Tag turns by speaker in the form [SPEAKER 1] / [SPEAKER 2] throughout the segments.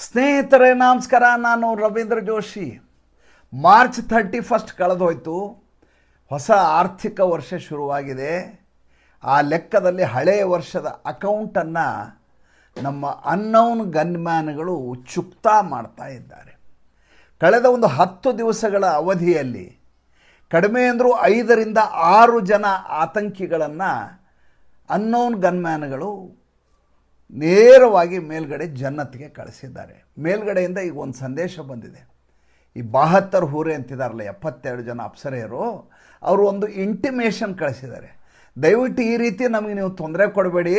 [SPEAKER 1] ಸ್ನೇಹಿತರೆ ನಮಸ್ಕಾರ. ನಾನು ರವೀಂದ್ರ ಜೋಶಿ. ಮಾರ್ಚ್ 31 ಕಳೆದೋಯ್ತು. ಹೊಸ ಆರ್ಥಿಕ ವರ್ಷ ಶುರುವಾಗಿದೆ. ಆ ಲೆಕ್ಕದಲ್ಲಿ ಹಳೆಯ ವರ್ಷದ ಅಕೌಂಟನ್ನು ನಮ್ಮ ಅನ್ನೌನ್ ಗನ್ಮ್ಯಾನ್ಗಳು ಚುಕ್ತಾ ಮಾಡ್ತಾ ಇದ್ದಾರೆ. ಕಳೆದ ಒಂದು 10 ದಿವಸಗಳ ಅವಧಿಯಲ್ಲಿ ಕಡಿಮೆ ಅಂದರೂ 5 ರಿಂದ 6 ಜನ ಆತಂಕಿಗಳನ್ನು ಅನ್ನೌನ್ ಗನ್ಮ್ಯಾನ್ಗಳು ನೇರವಾಗಿ ಮೇಲ್ಗಡೆ ಜನ್ನತ್ಗೆ ಕಳಿಸಿದ್ದಾರೆ. ಮೇಲ್ಗಡೆಯಿಂದ ಈಗ ಒಂದು ಸಂದೇಶ ಬಂದಿದೆ. ಈ 72 ಹೂರೆ ಅಂತಿದಾರಲ್ಲ, 72 ಜನ ಅಪ್ಸರೆಯರು, ಅವರು ಒಂದು ಇಂಟಿಮೇಷನ್ ಕಳಿಸಿದ್ದಾರೆ. ದಯವಿಟ್ಟು ಈ ರೀತಿ ನಮಗೆ ನೀವು ತೊಂದರೆ ಕೊಡಬೇಡಿ,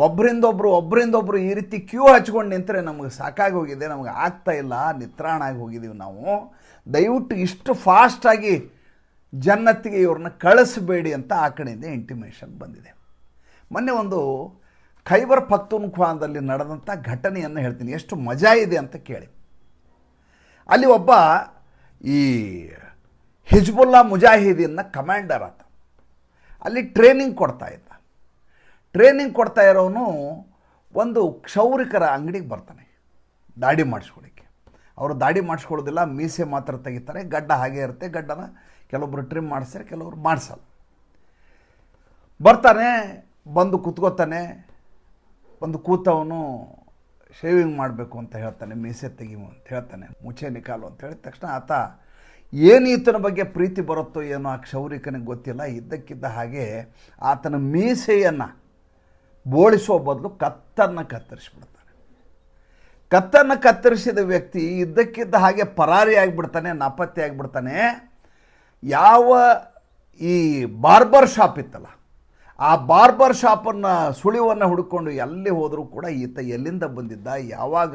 [SPEAKER 1] ಒಬ್ಬರಿಂದೊಬ್ಬರು ಈ ರೀತಿ ಕ್ಯೂ ಹಚ್ಕೊಂಡು ನಿಂತರೆ ನಮಗೆ ಸಾಕಾಗಿ ಹೋಗಿದೆ, ನಮಗೆ ಆಗ್ತಾ ಇಲ್ಲ, ನಿತ್ರಾಣ ಆಗಿ ಹೋಗಿದ್ದೀವಿ ನಾವು. ದಯವಿಟ್ಟು ಇಷ್ಟು ಫಾಸ್ಟಾಗಿ ಜನ್ನತ್ತಿಗೆ ಇವ್ರನ್ನ ಕಳಿಸಬೇಡಿ ಅಂತ ಆ ಕಡೆಯಿಂದ ಇಂಟಿಮೇಷನ್ ಬಂದಿದೆ. ಮೊನ್ನೆ ಒಂದು ಖೈಬರ್ ಪಖ್ತೂನ್ಖ್ವಾದಲ್ಲಿ ನಡೆದಂಥ ಘಟನೆಯನ್ನು ಹೇಳ್ತೀನಿ, ಎಷ್ಟು ಮಜಾ ಇದೆ ಅಂತ ಕೇಳಿ. ಅಲ್ಲಿ ಒಬ್ಬ ಈ ಹಿಜ್ಬುಲ್ಲಾ ಮುಜಾಹಿದೀನ್ನ ಕಮಾಂಡರ್ ಆತ. ಅಲ್ಲಿ ಟ್ರೈನಿಂಗ್ ಕೊಡ್ತಾ ಇರೋನು ಒಂದು ಕ್ಷೌರಿಕರ ಅಂಗಡಿಗೆ ಬರ್ತಾನೆ ದಾಡಿ ಮಾಡಿಸ್ಕೊಳ್ಳಿಕ್ಕೆ. ಅವರು ದಾಡಿ ಮಾಡಿಸ್ಕೊಳ್ಳೋದಿಲ್ಲ, ಮೀಸೆ ಮಾತ್ರ ತೆಗಿತಾರೆ, ಗಡ್ಡ ಹಾಗೆ ಇರುತ್ತೆ. ಗಡ್ಡನ ಕೆಲವೊಬ್ಬರು ಟ್ರಿಮ್ ಮಾಡಿಸ್ತಾರೆ, ಕೆಲವರು ಮಾಡಿಸಲ್ಲ. ಬರ್ತಾನೆ, ಬಂದು ಕೂತ್ಕೋತಾನೆ. ಒಂದು ಕೂತವನು ಶೇವಿಂಗ್ ಮಾಡಬೇಕು ಅಂತ ಹೇಳ್ತಾನೆ, ಮೀಸೆ ತೆಗಿವು ಅಂತ ಹೇಳ್ತಾನೆ, ಮುಚ್ಚೆ ನಿಕಾಲು ಅಂತ ಹೇಳಿದ ತಕ್ಷಣ ಆತ ಏನು ಈತನ ಬಗ್ಗೆ ಪ್ರೀತಿ ಬರುತ್ತೋ ಏನೋ ಆ ಕ್ಷೌರಿಕನಿಗೆ ಗೊತ್ತಿಲ್ಲ, ಇದ್ದಕ್ಕಿದ್ದ ಹಾಗೆ ಆತನ ಮೀಸೆಯನ್ನು ಬೋಳಿಸೋ ಬದಲು ಕತ್ತನ್ನು ಕತ್ತರಿಸಿಬಿಡ್ತಾನೆ. ಕತ್ತನ್ನು ಕತ್ತರಿಸಿದ ವ್ಯಕ್ತಿ ಇದ್ದಕ್ಕಿದ್ದ ಹಾಗೆ ಪರಾರಿ ಆಗಿಬಿಡ್ತಾನೆ, ನಾಪತ್ತೆ ಆಗಿಬಿಡ್ತಾನೆ. ಯಾವ ಈ ಬಾರ್ಬರ್ ಶಾಪ್ ಇತ್ತಲ್ಲ, ಆ ಬಾರ್ಬರ್ ಶಾಪನ್ನು ಸುಳಿವನ್ನು ಹುಡುಕೊಂಡು ಎಲ್ಲಿ ಹೋದರೂ ಕೂಡ ಈತ ಎಲ್ಲಿಂದ ಬಂದಿದ್ದ, ಯಾವಾಗ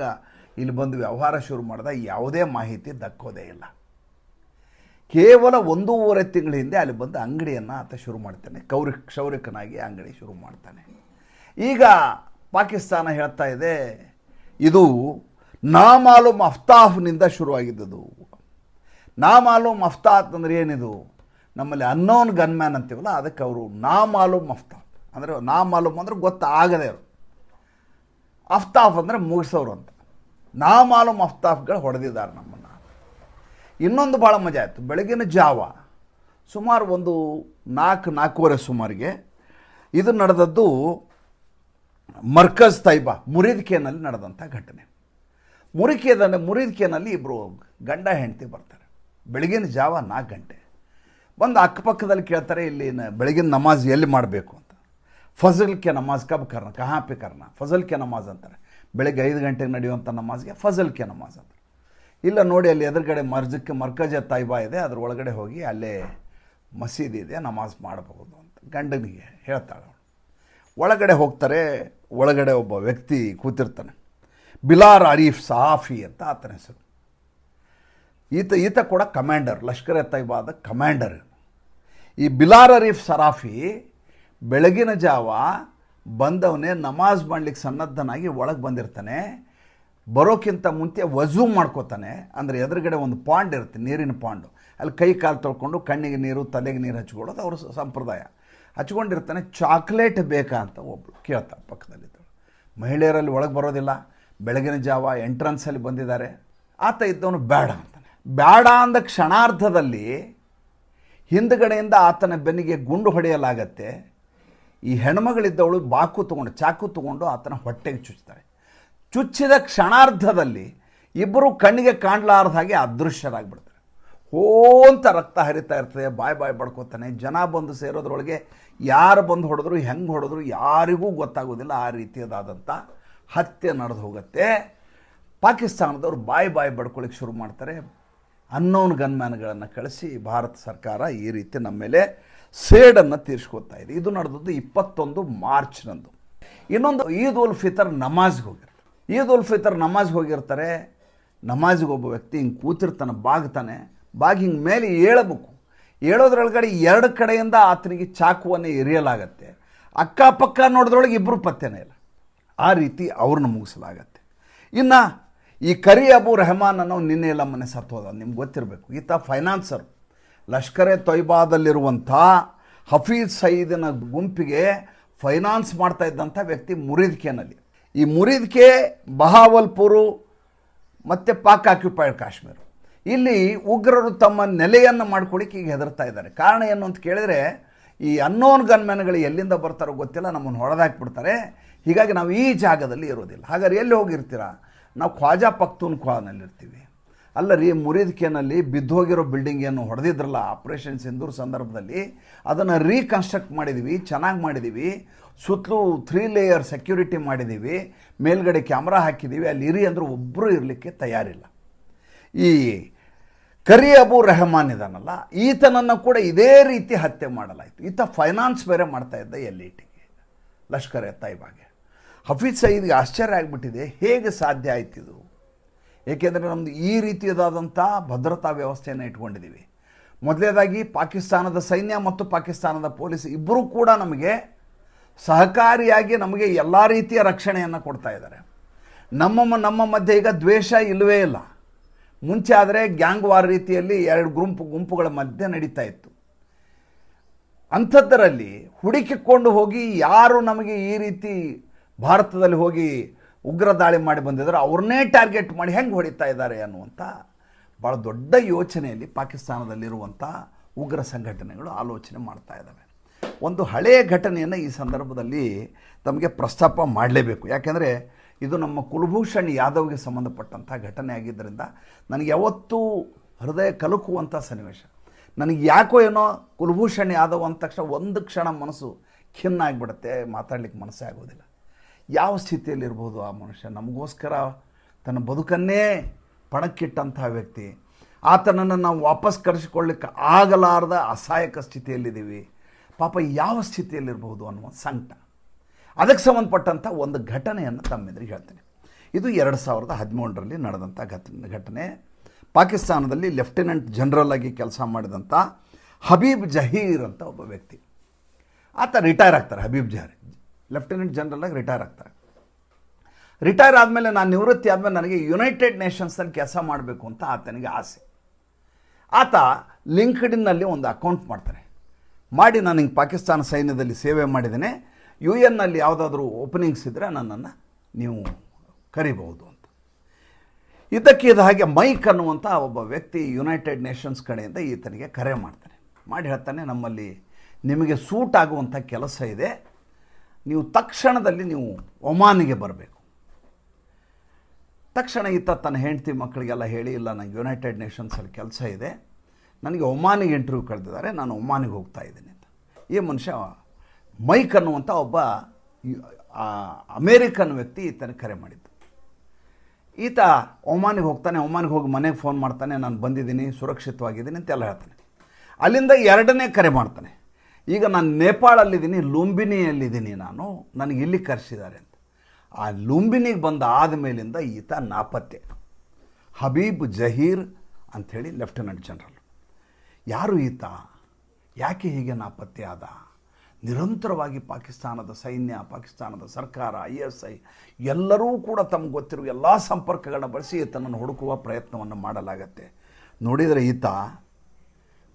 [SPEAKER 1] ಇಲ್ಲಿ ಬಂದು ವ್ಯವಹಾರ ಶುರು ಮಾಡಿದ, ಯಾವುದೇ ಮಾಹಿತಿ ದಕ್ಕೋದೇ ಇಲ್ಲ. ಕೇವಲ 1.5 ತಿಂಗಳ ಹಿಂದೆ ಅಲ್ಲಿ ಬಂದು ಅಂಗಡಿಯನ್ನು ಆತ ಶುರು ಮಾಡ್ತಾನೆ, ಕ್ಷೌರಿಕನಾಗಿ ಅಂಗಡಿ ಶುರು ಮಾಡ್ತಾನೆ. ಈಗ ಪಾಕಿಸ್ತಾನ ಹೇಳ್ತಾ ಇದೆ ಇದು ನಾಮಾಲೂಮ್ ಅಫ್ತಾಫ್ನಿಂದ ಶುರುವಾಗಿದ್ದದು. ನಾಮಾಲೂಮ್ ಅಫ್ತಾಫ್ ಅಂದರೆ ಏನಿದು? ನಮ್ಮಲ್ಲಿ ಅನ್ನೋನ್ ಗನ್ಮ್ಯಾನ್ ಅಂತೀವಲ್ಲ, ಅದಕ್ಕೆ ಅವರು ನಾಮಾಲೂಮ್ ಅಫ್ತಾಫ್ ಅಂದರೆ ನಾಮಾಲೂಮ್ ಅಂದರೆ ಗೊತ್ತಾಗದೇ ಇರೋ, ಅಫ್ತಾಫ್ ಅಂದರೆ ಮುಗಿಸೋರು ಅಂತ. ನಾಮಾಲೂಮ್ ಅಫ್ತಾಫ್ಗಳು ಹೊಡೆದಿದ್ದಾರೆ ನಮ್ಮನ್ನು. ಇನ್ನೊಂದು ಭಾಳ ಮಜಾ ಆಯಿತು. ಬೆಳಗಿನ ಜಾವ ಸುಮಾರು ಒಂದು 4-4:15 ಸುಮಾರಿಗೆ ಇದು ನಡೆದದ್ದು ಮರ್ಕಜ್ ತೈಬಾ ಮುರಿದ್ಕೇನಲ್ಲಿ ನಡೆದಂಥ ಘಟನೆ. ಮುರಿದ್ಕೇನಲ್ಲಿ ಇಬ್ಬರು ಗಂಡ ಹೆಂಡತಿ ಬರ್ತಾರೆ. ಬೆಳಗಿನ ಜಾವ 4 ಗಂಟೆ ಬಂದು ಅಕ್ಕಪಕ್ಕದಲ್ಲಿ ಕೇಳ್ತಾರೆ, ಇಲ್ಲಿ ಬೆಳಗಿನ ನಮಾಜ್ ಎಲ್ಲಿ ಮಾಡಬೇಕು ಅಂತ. ಫಜಲ್ ಕೆ ನಮಾಜ್ ಕಬ್ ಕರ್ನ, ಕಹಾ ಪೆ ಕರ್ನ, ಫಜಲ್ ಕೆ ನಮಾಜ್ ಅಂತಾರೆ. ಬೆಳಗ್ಗೆ 5 ಗಂಟೆಗೆ ನಡೆಯುವಂಥ ನಮಾಜ್ಗೆ ಫಜಲ್ ಕೆ ನಮಾಜ್ ಅಂತಾರೆ. ಇಲ್ಲ ನೋಡಿ, ಅಲ್ಲಿ ಎದುರುಗಡೆ ಮರ್ಕಜ ತೈಬಾ ಇದೆ, ಅದ್ರ ಒಳಗಡೆ ಹೋಗಿ ಅಲ್ಲೇ ಮಸೀದಿ ಇದೆ, ನಮಾಜ್ ಮಾಡಬಹುದು ಅಂತ ಗಂಡನಿಗೆ ಹೇಳ್ತಾಳೆ. ಒಳಗಡೆ ಹೋಗ್ತಾರೆ. ಒಳಗಡೆ ಒಬ್ಬ ವ್ಯಕ್ತಿ ಕೂತಿರ್ತಾನೆ, ಬಿಲಾಲ್ ಅರೀಫ್ ಸಹಾಫಿ ಅಂತ ಆತನ ಹೆಸರು. ಈತ ಕೂಡ ಕಮಾಂಡರ್, ಲಷ್ಕರ್ ಎ ತೈಬಾದ ಕಮಾಂಡರ್. ಈ ಬಿಲಾಲ್ ಅರೀಫ್ ಸರಾಫಿ ಬೆಳಗಿನ ಜಾವ ಬಂದವನೇ ನಮಾಜ್ ಮಾಡಲಿಕ್ಕೆ ಸನ್ನದ್ಧನಾಗಿ ಒಳಗೆ ಬಂದಿರ್ತಾನೆ. ಬರೋಕ್ಕಿಂತ ಮುಂಚೆ ವಜೂ ಮಾಡ್ಕೋತಾನೆ. ಅಂದರೆ ಎದುರುಗಡೆ ಒಂದು ಪಾಂಡ್ ಇರುತ್ತೆ, ನೀರಿನ ಪಾಂಡು, ಅಲ್ಲಿ ಕೈ ಕಾಲು ತೊಳ್ಕೊಂಡು ಕಣ್ಣಿಗೆ ನೀರು ತಲೆಗೆ ನೀರು ಹಚ್ಕೊಳ್ಳೋದು ಅವ್ರ ಸಂಪ್ರದಾಯ. ಹಚ್ಕೊಂಡಿರ್ತಾನೆ. ಚಾಕ್ಲೇಟ್ ಬೇಕಾ ಅಂತ ಒಬ್ಬಳು ಕೇಳ್ತಾರೆ ಪಕ್ಕದಲ್ಲಿದ್ದಳು. ಮಹಿಳೆಯರಲ್ಲಿ ಒಳಗೆ ಬರೋದಿಲ್ಲ, ಬೆಳಗಿನ ಜಾವ ಎಂಟ್ರೆನ್ಸಲ್ಲಿ ಬಂದಿದ್ದಾರೆ. ಆತ ಇದ್ದವನು ಬೇಡ ಅಂತಾನೆ. ಬೇಡ ಅಂದ ಕ್ಷಣಾರ್ಧದಲ್ಲಿ ಹಿಂದುಗಡೆಯಿಂದ ಆತನ ಬೆನ್ನಿಗೆ ಗುಂಡು ಹೊಡೆಯಲಾಗತ್ತೆ. ಈ ಹೆಣ್ಮಗಳಿದ್ದವಳು ಚಾಕು ತೊಗೊಂಡು ಆತನ ಹೊಟ್ಟೆಗೆ ಚುಚ್ತಾರೆ. ಚುಚ್ಚಿದ ಕ್ಷಣಾರ್ಧದಲ್ಲಿ ಇಬ್ಬರು ಕಣ್ಣಿಗೆ ಕಾಣಲಾರ್ದ ಹಾಗೆ ಅದೃಶ್ಯರಾಗ್ಬಿಡ್ತಾರೆ. ಅಂತ ರಕ್ತ ಹರಿತಾ ಇರ್ತದೆ, ಬಾಯ್ ಬಡ್ಕೋತಾನೆ. ಜನ ಬಂದು ಸೇರೋದ್ರೊಳಗೆ ಯಾರು ಬಂದು ಹೊಡೆದ್ರು, ಹೆಂಗೆ ಹೊಡೆದ್ರು ಯಾರಿಗೂ ಗೊತ್ತಾಗೋದಿಲ್ಲ. ಆ ರೀತಿಯದಾದಂಥ ಹತ್ಯೆ ನಡೆದು ಹೋಗುತ್ತೆ. ಪಾಕಿಸ್ತಾನದವರು ಬಾಯ್ ಬಡ್ಕೊಳ್ಳಿಕ್ಕೆ ಶುರು ಮಾಡ್ತಾರೆ. ಅನ್ನೋನ್ ಗನ್ಮ್ಯಾನ್ಗಳನ್ನು ಕಳಿಸಿ ಭಾರತ ಸರ್ಕಾರ ಈ ರೀತಿ ನಮ್ಮ ಮೇಲೆ ಸೇಡನ್ನು ತೀರಿಸ್ಕೊತಾ ಇದೆ. ಇದು ನಡೆದದ್ದು 21 ಮಾರ್ಚ್ನಂದು. ಇನ್ನೊಂದು ಈದ್ ಉಲ್ ಫಿತರ್ ನಮಾಜ್ಗೆ ಹೋಗಿರ್ತಾರೆ. ನಮಾಜ್ಗೆ ಒಬ್ಬ ವ್ಯಕ್ತಿ ಹಿಂಗೆ ಕೂತಿರ್ತಾನೆ, ಬಾಗಿ ಹಿಂಗೆ ಮೇಲೆ ಏಳಬೇಕು. ಏಳೋದ್ರೊಳಗಡೆ 2 ಕಡೆಯಿಂದ ಆತನಿಗೆ ಚಾಕುವನ್ನು ಎರಿಯಲಾಗತ್ತೆ. ಅಕ್ಕಪಕ್ಕ ನೋಡಿದ್ರೊಳಗೆ ಇಬ್ಬರು ಪತ್ತೆನೇ ಇಲ್ಲ. ಆ ರೀತಿ ಅವ್ರನ್ನ ಮುಗಿಸಲಾಗತ್ತೆ. ಇನ್ನು ಈ ಕರಿ ಅಬು ರೆಹಮಾನ್ ಅನ್ನೋ ನಿನ್ನೆ ಎಲ್ಲ ಮನೆ ಸತ್ತೋದ, ನಿಮ್ಗೆ ಗೊತ್ತಿರಬೇಕು. ಈತ ಫೈನಾನ್ಸರ್. ಲಷ್ಕರ್ ಎ ತೊಯ್ಬಾದಲ್ಲಿರುವಂಥ ಹಫೀಜ್ ಸಯೀದನ ಗುಂಪಿಗೆ ಫೈನಾನ್ಸ್ ಮಾಡ್ತಾ ಇದ್ದಂಥ ವ್ಯಕ್ತಿ ಮುರಿದ್ಕೇನಲ್ಲಿ. ಈ ಮುರಿದ್ಕೆ, ಬಹಾವಲ್ಪುರು, ಮತ್ತು ಪಾಕ್ ಆಕ್ಯುಪೈಡ್ ಕಾಶ್ಮೀರ. ಇಲ್ಲಿ ಉಗ್ರರು ತಮ್ಮ ನೆಲೆಯನ್ನು ಮಾಡ್ಕೊಳ್ಳಿಕ್ಕೆ ಈಗ ಹೆದರ್ತಾ ಇದ್ದಾರೆ. ಕಾರಣ ಏನು ಅಂತ ಕೇಳಿದರೆ, ಈ ಅನ್ನೋನ್ ಗನ್ಮ್ಯಾನ್ಗಳು ಎಲ್ಲಿಂದ ಬರ್ತಾರೋ ಗೊತ್ತಿಲ್ಲ, ನಮ್ಮನ್ನು ಹೊಡೆದಾಕ್ಬಿಡ್ತಾರೆ. ಹೀಗಾಗಿ ನಾವು ಈ ಜಾಗದಲ್ಲಿ ಇರೋದಿಲ್ಲ. ಹಾಗಾದ್ರೆ ಎಲ್ಲಿ ಹೋಗಿರ್ತೀರಾ? ನಾವು ಖ್ವಾಜಾ ಪಖ್ತೂನ್ಖ್ವಾನಲ್ಲಿರ್ತೀವಿ. ಅಲ್ಲ ರೀ, ಮುರಿದ್ಕೇನಲ್ಲಿ ಬಿದ್ದೋಗಿರೋ ಬಿಲ್ಡಿಂಗ್ ಏನು ಹೊಡೆದಿದ್ರಲ್ಲ ಆಪರೇಷನ್ ಸಿಂಧೂರ್ ಸಂದರ್ಭದಲ್ಲಿ, ಅದನ್ನು ರೀಕನ್ಸ್ಟ್ರಕ್ಟ್ ಮಾಡಿದ್ದೀವಿ, ಚೆನ್ನಾಗಿ ಮಾಡಿದ್ದೀವಿ. ಸುತ್ತಲೂ 3 ಲೇಯರ್ ಸೆಕ್ಯೂರಿಟಿ ಮಾಡಿದ್ದೀವಿ, ಮೇಲ್ಗಡೆ ಕ್ಯಾಮ್ರಾ ಹಾಕಿದ್ದೀವಿ. ಅಲ್ಲಿ ಇರಿ ಅಂದರೂ ಒಬ್ಬರು ಇರಲಿಕ್ಕೆ ತಯಾರಿಲ್ಲ. ಈ ಕರಿ ಅಬು ರೆಹಮಾನ್ ಇದಾನಲ್ಲ, ಈತನನ್ನು ಕೂಡ ಇದೇ ರೀತಿ ಹತ್ಯೆ ಮಾಡಲಾಯಿತು. ಈತ ಫೈನಾನ್ಸ್ ಬೇರೆ ಮಾಡ್ತಾ ಇದ್ದ LETಗೆ, ಲಷ್ಕರ್ ಎ ತಯ್ಬಾಗೆ. ಹಫೀಜ್ ಸಯೀದ್ಗೆ ಆಶ್ಚರ್ಯ ಆಗಿಬಿಟ್ಟಿದೆ, ಹೇಗೆ ಸಾಧ್ಯ ಆಯ್ತಿದು? ಏಕೆಂದರೆ ನಮ್ಮದು ಈ ರೀತಿಯಾದಂಥ ಭದ್ರತಾ ವ್ಯವಸ್ಥೆಯನ್ನು ಇಟ್ಕೊಂಡಿದ್ದೀವಿ. ಮೊದಲನೇದಾಗಿ ಪಾಕಿಸ್ತಾನದ ಸೈನ್ಯ ಮತ್ತು ಪಾಕಿಸ್ತಾನದ ಪೊಲೀಸ್ ಇಬ್ಬರೂ ಕೂಡ ನಮಗೆ ಸಹಕಾರಿಯಾಗಿ ನಮಗೆ ಎಲ್ಲ ರೀತಿಯ ರಕ್ಷಣೆಯನ್ನು ಕೊಡ್ತಾ ಇದ್ದಾರೆ. ನಮ್ಮ ಮಧ್ಯೆ ಈಗ ದ್ವೇಷ ಇಲ್ಲವೇ ಇಲ್ಲ. ಮುಂಚೆ ಆದರೆ ಗ್ಯಾಂಗ್ ವಾರ್ ರೀತಿಯಲ್ಲಿ 2 ಗುಂಪುಗಳ ಮಧ್ಯೆ ನಡೀತಾ ಇತ್ತು. ಅಂಥದ್ದರಲ್ಲಿ ಹುಡುಕಿಕೊಂಡು ಹೋಗಿ ಯಾರು ನಮಗೆ ಈ ರೀತಿ ಭಾರತದಲ್ಲಿ ಹೋಗಿ ಉಗ್ರ ದಾಳಿ ಮಾಡಿ ಬಂದಿದ್ದಾರೆ ಅವ್ರನ್ನೇ ಟಾರ್ಗೆಟ್ ಮಾಡಿ ಹೆಂಗೆ ಹೊಡಿತಾ ಇದ್ದಾರೆ ಅನ್ನುವಂಥ ಭಾಳ ದೊಡ್ಡ ಯೋಚನೆಯಲ್ಲಿ ಪಾಕಿಸ್ತಾನದಲ್ಲಿರುವಂಥ ಉಗ್ರ ಸಂಘಟನೆಗಳು ಆಲೋಚನೆ ಮಾಡ್ತಾ ಇದ್ದಾವೆ. ಒಂದು ಹಳೆಯ ಘಟನೆಯನ್ನು ಈ ಸಂದರ್ಭದಲ್ಲಿ ತಮಗೆ ಪ್ರಸ್ತಾಪ ಮಾಡಲೇಬೇಕು. ಯಾಕೆಂದರೆ ಇದು ನಮ್ಮ ಕುಲಭೂಷಣ್ ಯಾದವ್ಗೆ ಸಂಬಂಧಪಟ್ಟಂಥ ಘಟನೆ ಆಗಿದ್ದರಿಂದ ನನಗೆ ಯಾವತ್ತೂ ಹೃದಯ ಕಲಕುವಂಥ ಸನ್ನಿವೇಶ. ನನಗೆ ಯಾಕೋ ಏನೋ ಕುಲಭೂಷಣ್ ಯಾದವ್ ಅಂದ ತಕ್ಷಣ ಒಂದು ಕ್ಷಣ ಮನಸ್ಸು ಖಿನ್ನ ಆಗಿಬಿಡುತ್ತೆ, ಮಾತಾಡಲಿಕ್ಕೆ ಮನಸ್ಸೇ ಆಗೋದಿಲ್ಲ. ಯಾವ ಸ್ಥಿತಿಯಲ್ಲಿರ್ಬೋದು ಆ ಮನುಷ್ಯ? ನಮಗೋಸ್ಕರ ತನ್ನ ಬದುಕನ್ನೇ ಪಣಕ್ಕಿಟ್ಟಂತಹ ವ್ಯಕ್ತಿ. ಆತನನ್ನು ನಾವು ವಾಪಸ್ ಕರೆಸಿಕೊಳ್ಳಿಕ್ಕೆ ಆಗಲಾರದ ಅಸಹಾಯಕ ಸ್ಥಿತಿಯಲ್ಲಿದ್ದೀವಿ. ಪಾಪ ಯಾವ ಸ್ಥಿತಿಯಲ್ಲಿರ್ಬೋದು ಅನ್ನುವ ಸಂಕಟ. ಅದಕ್ಕೆ ಸಂಬಂಧಪಟ್ಟಂಥ ಒಂದು ಘಟನೆಯನ್ನು ತಮ್ಮೆದುರಿಗೆ ಹೇಳ್ತೇನೆ. ಇದು 2013ರಲ್ಲಿ ನಡೆದಂಥ ಘಟನೆ. ಪಾಕಿಸ್ತಾನದಲ್ಲಿ ಲೆಫ್ಟಿನೆಂಟ್ ಜನರಲ್ ಆಗಿ ಕೆಲಸ ಮಾಡಿದಂಥ ಹಬೀಬ್ ಜಹೀರ್ ಅಂತ ಒಬ್ಬ ವ್ಯಕ್ತಿ. ಆತ ರಿಟೈರ್ ಆಗ್ತಾರೆ. ಹಬೀಬ್ ಜಹೀರ್ ಲೆಫ್ಟಿನೆಂಟ್ ಜನರಲ್ ಆಗಿ ರಿಟೈರ್ ಆಗ್ತಾರೆ. ರಿಟೈರ್ ಆದಮೇಲೆ ನಾನು ನಿವೃತ್ತಿ ಆದಮೇಲೆ ನನಗೆ ಯುನೈಟೆಡ್ ನೇಷನ್ಸಲ್ಲಿ ಕೆಲಸ ಮಾಡಬೇಕು ಅಂತ ಆತನಿಗೆ ಆಸೆ. ಆತ ಲಿಂಕ್ಡ್ಇನ್ನಲ್ಲಿ ಒಂದು ಅಕೌಂಟ್ ಮಾಡ್ತಾರೆ. ಮಾಡಿ ನಾನು ಹಿಂಗೆ ಪಾಕಿಸ್ತಾನ ಸೈನ್ಯದಲ್ಲಿ ಸೇವೆ ಮಾಡಿದ್ದೇನೆ, UN ಯಾವುದಾದ್ರೂ ಓಪನಿಂಗ್ಸ್ ಇದ್ದರೆ ನನ್ನನ್ನು ನೀವು ಕರಿಬಹುದು ಅಂತ. ಇದಕ್ಕಿದ್ದ ಹಾಗೆ ಮೈಕ್ ಅನ್ನುವಂಥ ಒಬ್ಬ ವ್ಯಕ್ತಿ ಯುನೈಟೆಡ್ ನೇಷನ್ಸ್ ಕಡೆಯಿಂದ ಈತನಿಗೆ ಕರೆ ಮಾಡ್ತಾನೆ. ಮಾಡಿ ಹೇಳ್ತಾನೆ, ನಮ್ಮಲ್ಲಿ ನಿಮಗೆ ಸೂಟ್ ಆಗುವಂಥ ಕೆಲಸ ಇದೆ, ನೀವು ತಕ್ಷಣದಲ್ಲಿ ನೀವು ಒಮಾನಿಗೆ ಬರಬೇಕು. ತಕ್ಷಣ ಈತ ತನ್ನ ಹೆಂಡತಿ ಮಕ್ಕಳಿಗೆಲ್ಲ ಹೇಳಿ, ಇಲ್ಲ ನನಗೆ ಯುನೈಟೆಡ್ ನೇಷನ್ಸಲ್ಲಿ ಕೆಲಸ ಇದೆ, ನನಗೆ ಒಮಾನಿಗೆ ಇಂಟರ್ವ್ಯೂ ಕರೆದಿದ್ದಾರೆ, ನಾನು ಒಮಾನಿಗೆ ಹೋಗ್ತಾ ಇದ್ದೀನಿ ಅಂತ. ಈ ಮನುಷ್ಯ ಮೈಕ್ ಅನ್ನುವಂಥ ಒಬ್ಬ ಅಮೇರಿಕನ್ ವ್ಯಕ್ತಿ ಈತನಿಗೆ ಕರೆ ಮಾಡಿದ್ದು. ಈತ ಒಮಾನಿಗೆ ಹೋಗ್ತಾನೆ. ಒಮಾನಿಗೆ ಹೋಗಿ ಮನೆಗೆ ಫೋನ್ ಮಾಡ್ತಾನೆ, ನಾನು ಬಂದಿದ್ದೀನಿ, ಸುರಕ್ಷಿತವಾಗಿದ್ದೀನಿ ಅಂತೆಲ್ಲ ಹೇಳ್ತಾನೆ. ಅಲ್ಲಿಂದ 2ನೇ ಕರೆ ಮಾಡ್ತಾನೆ. ಈಗ ನಾನು ನೇಪಾಳಲ್ಲಿದ್ದೀನಿ, ಲುಂಬಿನಿಯಲ್ಲಿದ್ದೀನಿ, ನನಗೆ ಇಲ್ಲಿ ಕರೆಸಿದ್ದಾರೆ ಅಂತ. ಆ ಲುಂಬಿನಿಗೆ ಬಂದ ಆದಮೇಲಿಂದ ಈತ ನಾಪತ್ತೆ. ಹಬೀಬ್ ಜಹೀರ್ ಅಂಥೇಳಿ ಲೆಫ್ಟಿನೆಂಟ್ ಜನರಲ್. ಯಾರು ಈತ? ಯಾಕೆ ಹೀಗೆ ನಾಪತ್ತೆ ಆದ? ನಿರಂತರವಾಗಿ ಪಾಕಿಸ್ತಾನದ ಸೈನ್ಯ, ಪಾಕಿಸ್ತಾನದ ಸರ್ಕಾರ, ISI ಎಲ್ಲರೂ ಕೂಡ ತಮಗೆ ಗೊತ್ತಿರುವ ಎಲ್ಲ ಸಂಪರ್ಕಗಳನ್ನ ಬಳಸಿ ಈತನನ್ನು ಹುಡುಕುವ ಪ್ರಯತ್ನವನ್ನು ಮಾಡಲಾಗತ್ತೆ. ನೋಡಿದರೆ ಈತ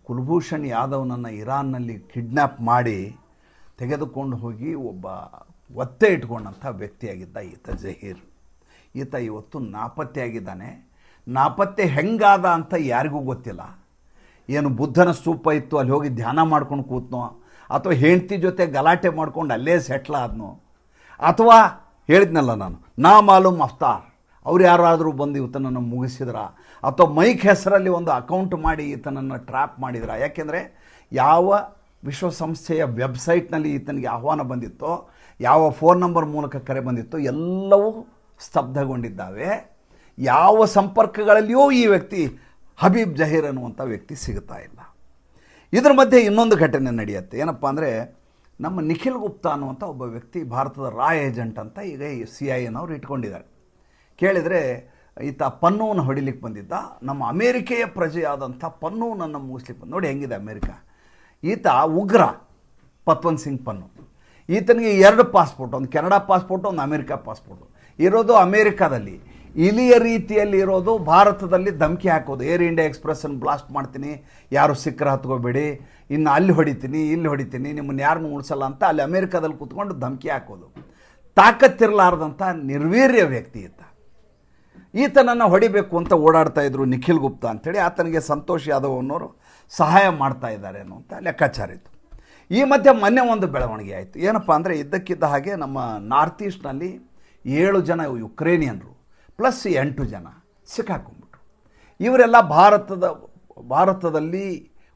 [SPEAKER 1] ಕುಲಭೂಷಣ್ ಯಾದವ್ನನ್ನು ಇರಾನ್ನಲ್ಲಿ ಕಿಡ್ನ್ಯಾಪ್ ಮಾಡಿ ತೆಗೆದುಕೊಂಡು ಹೋಗಿ ಒಬ್ಬ ಒತ್ತೆ ಇಟ್ಕೊಂಡಂಥ ವ್ಯಕ್ತಿಯಾಗಿದ್ದ ಈತ ಜಹೀರ್. ಈತ ಇವತ್ತು ನಾಪತ್ತೆಯಾಗಿದ್ದಾನೆ. ನಾಪತ್ತೆ ಹೆಂಗಾದ ಅಂತ ಯಾರಿಗೂ ಗೊತ್ತಿಲ್ಲ. ಏನು ಬುದ್ಧನ ಸ್ತೂಪ ಇತ್ತು, ಅಲ್ಲಿ ಹೋಗಿ ಧ್ಯಾನ ಮಾಡ್ಕೊಂಡು ಕೂತ್ನೋ, ಅಥವಾ ಹೆಂಡತಿ ಜೊತೆ ಗಲಾಟೆ ಮಾಡ್ಕೊಂಡು ಅಲ್ಲೇ ಸೆಟ್ಲ್ ಆದ್ನೋ, ಅಥವಾ ಹೇಳಿದ್ನಲ್ಲ ನಾನು ನಾ ಮಾಲೂಮ್ ಅಫ್ತಾರ್, ಅವ್ರು ಯಾರಾದರೂ ಬಂದು ಈತನನ್ನು ಮುಗಿಸಿದ್ರ, ಅಥವಾ ಮೈಕ್ ಹೆಸರಲ್ಲಿ ಒಂದು ಅಕೌಂಟ್ ಮಾಡಿ ಈತನನ್ನು ಟ್ರ್ಯಾಪ್ ಮಾಡಿದ್ರ. ಯಾಕೆಂದರೆ ಯಾವ ವಿಶ್ವಸಂಸ್ಥೆಯ ವೆಬ್ಸೈಟ್ನಲ್ಲಿ ಈತನಿಗೆ ಆಹ್ವಾನ ಬಂದಿತ್ತೋ, ಯಾವ ಫೋನ್ ನಂಬರ್ ಮೂಲಕ ಕರೆ ಬಂದಿತ್ತೋ ಎಲ್ಲವೂ ಸ್ತಬ್ಧಗೊಂಡಿದ್ದಾವೆ. ಯಾವ ಸಂಪರ್ಕಗಳಲ್ಲಿಯೂ ಈ ವ್ಯಕ್ತಿ ಹಬೀಬ್ ಜಹೀರ್ ಅನ್ನುವಂಥ ವ್ಯಕ್ತಿ ಸಿಗ್ತಾ ಇಲ್ಲ. ಇದರ ಮಧ್ಯೆ ಇನ್ನೊಂದು ಘಟನೆ ನಡೆಯುತ್ತೆ. ಏನಪ್ಪ ಅಂದರೆ, ನಮ್ಮ ನಿಖಿಲ್ ಗುಪ್ತಾ ಅನ್ನುವಂಥ ಒಬ್ಬ ವ್ಯಕ್ತಿ ಭಾರತದ ರಾ ಏಜೆಂಟ್ ಅಂತ ಈಗ CIAನವರು ಇಟ್ಕೊಂಡಿದ್ದಾರೆ. ಕೇಳಿದರೆ ಈತ ಪನ್ನೂನ ಹೊಡಿಲಿಕ್ಕೆ ಬಂದಿದ್ದ. ನಮ್ಮ ಅಮೇರಿಕೆಯ ಪ್ರಜೆಯಾದಂಥ ಪನ್ನೂನನ್ನು ಮುಗಿಸ್ಲಿಕ್ಕೆ ಬಂದು. ನೋಡಿ ಹೆಂಗಿದೆ ಅಮೇರಿಕಾ. ಈತ ಉಗ್ರ ಪತ್ವಂತ್ ಸಿಂಗ್ ಪನ್ನು. ಈತನಿಗೆ 2 ಪಾಸ್ಪೋರ್ಟ್, ಒಂದು ಕೆನಡಾ ಪಾಸ್ಪೋರ್ಟು, ಒಂದು ಅಮೇರಿಕಾ ಪಾಸ್ಪೋರ್ಟು. ಇರೋದು ಅಮೇರಿಕಾದಲ್ಲಿ. ಇಲಿಯ ರೀತಿಯಲ್ಲಿ ಇರೋದು ಭಾರತದಲ್ಲಿ ಧಮಕಿ ಹಾಕೋದು. ಏರ್ ಇಂಡಿಯಾ ಎಕ್ಸ್ಪ್ರೆಸ್ಸನ್ನು ಬ್ಲಾಸ್ಟ್ ಮಾಡ್ತೀನಿ, ಯಾರು ಸಿಕ್ಕರ ಹತ್ಕೋಬೇಡಿ, ಇನ್ನು ಅಲ್ಲಿ ಹೊಡಿತೀನಿ, ಇಲ್ಲಿ ಹೊಡಿತೀನಿ, ನಿಮ್ಮನ್ನು ಯಾರನ್ನೂ ಉಳಿಸಲ್ಲ ಅಂತ ಅಲ್ಲಿ ಅಮೇರಿಕಾದಲ್ಲಿ ಕೂತ್ಕೊಂಡು ಧಮಕಿ ಹಾಕೋದು. ತಾಕತ್ತಿರಲಾರ್ದಂಥ ನಿರ್ವೀರ್ಯ ವ್ಯಕ್ತಿ ಈತ. ಈತನನ್ನು ಹೊಡಿಬೇಕು ಅಂತ ಓಡಾಡ್ತಾ ಇದ್ರು ನಿಖಿಲ್ ಗುಪ್ತಾ ಅಂಥೇಳಿ. ಆತನಿಗೆ ಸಂತೋಷ್ ಯಾದವ್ ಅನ್ನೋರು ಸಹಾಯ ಮಾಡ್ತಾ ಇದ್ದಾರೆ ಅನ್ನುವಂಥ ಲೆಕ್ಕಾಚಾರ ಇತ್ತು. ಈ ಮಧ್ಯೆ ಮೊನ್ನೆ ಒಂದು ಬೆಳವಣಿಗೆ ಆಯಿತು. ಏನಪ್ಪ ಅಂದರೆ, ಇದ್ದಕ್ಕಿದ್ದ ಹಾಗೆ ನಮ್ಮ ನಾರ್ತ್ ಈಸ್ಟ್ನಲ್ಲಿ 7 ಜನ ಯುಕ್ರೇನಿಯನ್ರು ಪ್ಲಸ್ 8 ಜನ ಸಿಕ್ಕಾಕೊಂಡ್ಬಿಟ್ರು. ಇವರೆಲ್ಲ ಭಾರತದಲ್ಲಿ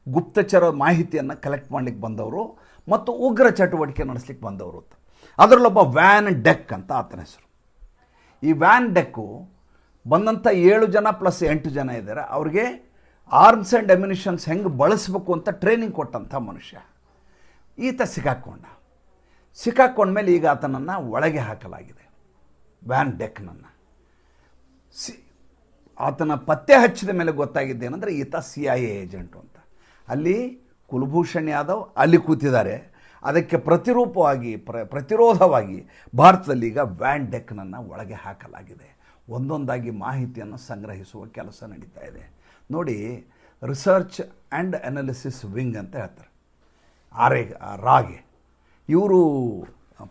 [SPEAKER 1] ಗುಪ್ತಚರ ಮಾಹಿತಿಯನ್ನು ಕಲೆಕ್ಟ್ ಮಾಡಲಿಕ್ಕೆ ಬಂದವರು ಮತ್ತು ಉಗ್ರ ಚಟುವಟಿಕೆ ನಡೆಸ್ಲಿಕ್ಕೆ ಬಂದವರು ಅಂತ. ಅದರಲ್ಲೊಬ್ಬ ವ್ಯಾನ್ ಡೆಕ್ ಅಂತ ಆತನ ಹೆಸರು. ಈ ವ್ಯಾನ್ ಡೆಕ್ಕು ಬಂದಂಥ 7 ಜನ ಪ್ಲಸ್ 8 ಜನ ಇದ್ದಾರೆ. ಅವ್ರಿಗೆ ಆರ್ಮ್ಸ್ ಆ್ಯಂಡ್ ಎಮ್ಯುನಿಷನ್ಸ್ ಹೆಂಗೆ ಬಳಸಬೇಕು ಅಂತ ಟ್ರೈನಿಂಗ್ ಕೊಟ್ಟಂಥ ಮನುಷ್ಯ. ಈತ ಸಿಕ್ಕಾಕೊಂಡ್ಮೇಲೆ ಈಗ ಆತನನ್ನು ಒಳಗೆ ಹಾಕಲಾಗಿದೆ, ವ್ಯಾನ್ ಡೆಕ್ನನ್ನು. ಆತನ ಪತ್ತೆ ಹಚ್ಚಿದ ಮೇಲೆ ಗೊತ್ತಾಗಿದ್ದೇನೆಂದರೆ ಈತ CIA ಏಜೆಂಟು ಅಂತ. ಅಲ್ಲಿ ಕುಲಭೂಷಣ್ ಯಾದವ್ ಅಲ್ಲಿ ಕೂತಿದ್ದಾರೆ. ಅದಕ್ಕೆ ಪ್ರತಿರೋಧವಾಗಿ ಭಾರತದಲ್ಲಿ ಈಗ ವ್ಯಾನ್ ಡೆಕ್ನನ್ನು ಒಳಗೆ ಹಾಕಲಾಗಿದೆ. ಒಂದೊಂದಾಗಿ ಮಾಹಿತಿಯನ್ನು ಸಂಗ್ರಹಿಸುವ ಕೆಲಸ ನಡೀತಾ ಇದೆ. ನೋಡಿ, ರಿಸರ್ಚ್ ಆ್ಯಂಡ್ ಅನಾಲಿಸಿಸ್ ವಿಂಗ್ ಅಂತ ಹೇಳ್ತಾರೆ, ರಾಗೆ. ಇವರು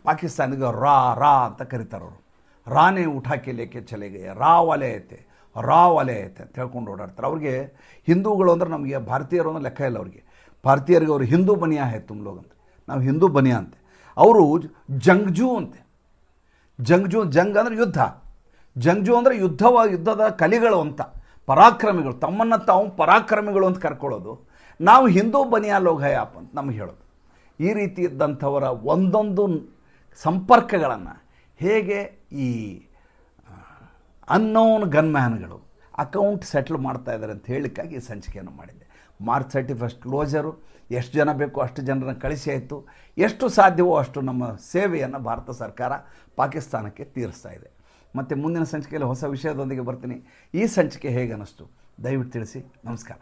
[SPEAKER 1] ಪಾಕಿಸ್ತಾನಿಗೆ ರಾ ಅಂತ ಕರೀತಾರೆ. ಅವರು ರಾನೇ ಉಠಾಕೆ ಲೇಕೆ ಚಲೆಗೆ ರಾ ವಾಲೆ ಐತೆ ಅಂತ ಹೇಳ್ಕೊಂಡು ಓಡಾಡ್ತಾರೆ. ಅವ್ರಿಗೆ ಹಿಂದೂಗಳು ಅಂದರೆ ನಮಗೆ ಭಾರತೀಯರು ಅನ್ನೋ ಲೆಕ್ಕ ಇಲ್ಲ. ಅವ್ರಿಗೆ ಭಾರತೀಯರಿಗೆ ಅವರು ಹಿಂದೂ ಬನಿಯಾ ಹೇ ತುಮ್ ಲೋಗ್ ಅಂತ, ನಾವು ಹಿಂದೂ ಬನಿಯಾ ಅಂತೆ. ಅವರು ಜಂಗ್ಜೂ ಅಂತೆ. ಜಂಗ್ ಅಂದರೆ ಯುದ್ಧ, ಜಂಗ್ಜೂ ಅಂದರೆ ಯುದ್ಧದ ಕಲಿಗಳು ಅಂತ, ಪರಾಕ್ರಮಿಗಳು, ತಮ್ಮನ್ನು ತಾವು ಪರಾಕ್ರಮಿಗಳು ಅಂತ ಕರ್ಕೊಳ್ಳೋದು. ನಾವು ಹಿಂದೂ ಬನಿಯಾ ಲೋಗ್ ಹೈ ಆಪ್ ಅಂತ ನಮಗೆ ಹೇಳೋದು. ಈ ರೀತಿ ಇದ್ದಂಥವರ ಒಂದೊಂದು ಸಂಪರ್ಕಗಳನ್ನು ಹೇಗೆ ಈ ಅನ್ನೋನ್ ಗನ್ಮ್ಯಾನ್ಗಳು ಅಕೌಂಟ್ ಸೆಟ್ಲ್ ಮಾಡ್ತಾ ಇದ್ದಾರೆ ಅಂತ ಹೇಳಲಿಕ್ಕಾಗಿ ಈ ಸಂಚಿಕೆಯನ್ನು ಮಾಡಿದ್ದೆ. ಮಾರ್ಚ್ 31 ಕ್ಲೋಸರು. ಎಷ್ಟು ಜನ ಬೇಕೋ ಅಷ್ಟು ಜನರನ್ನು ಕಳಿಸಿ ಆಯಿತು. ಎಷ್ಟು ಸಾಧ್ಯವೋ ಅಷ್ಟು ನಮ್ಮ ಸೇವೆಯನ್ನು ಭಾರತ ಸರ್ಕಾರ ಪಾಕಿಸ್ತಾನಕ್ಕೆ ತೀರಿಸ್ತಾ ಇದೆ. ಮತ್ತು ಮುಂದಿನ ಸಂಚಿಕೆಯಲ್ಲಿ ಹೊಸ ವಿಷಯದೊಂದಿಗೆ ಬರ್ತೀನಿ. ಈ ಸಂಚಿಕೆ ಹೇಗೆ ಅನ್ನಿಸ್ತು ದಯವಿಟ್ಟು ತಿಳಿಸಿ. ನಮಸ್ಕಾರ.